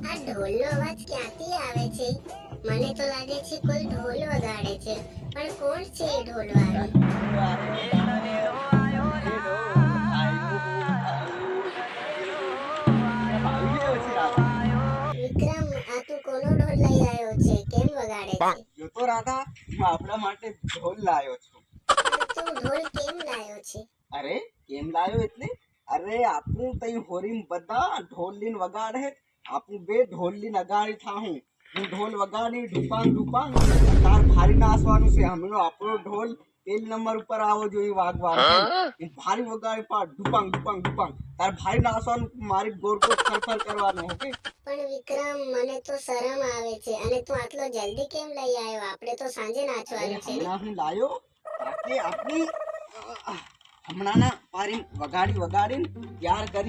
આ ઢોલનો અવાજ ક્યાંથી આવે છે? મને તો લાગે છે કોઈ ઢોલ વગાડે છે, પણ કોણ છે એ ઢોલવાળો? વિક્રમ, આ તું કોનો ઢોલ લઈ આવ્યો છે? કેમ વગાડે છે? જો તો રાધા, હું આપણા માટે ઢોલ લાવ્યો છું. પણ તું ઢોલ કેમ લાવ્યો છે? અરે કેમ લાવ્યો એટલે અરે આપણું તઈ હોરીમ બધા ઢોલ લીન વગાડે. આપણું બે ઢોલ લીન અગાડી થાહું. હું ઢોલ વગાડી ઢુપાંગ ઢુપાંગ તાર ભારી નાસવાનું છે. હમણાં આપણો ઢોલ તેલ નંબર ઉપર આવો જોઈએ વાગવાનું. હું ભારી વગાડી પા ઢુપાંગ ઢુપાંગ ઢુપાંગ તાર ભારી નાસવાનું. મારી ગોર ગોર ફરફર કરવાનું. ઓકે પણ વિક્રમ, મને તો શરમ આવે છે. અને તું આટલો જલ્દી કેમ લઈ આવ્યો? આપણે તો સાંજે નાચવાનું છે ને? હમણાં હું લાયો તાકે આપણી હમણાંના પારી વગાડી વગાડીને તૈયાર કરી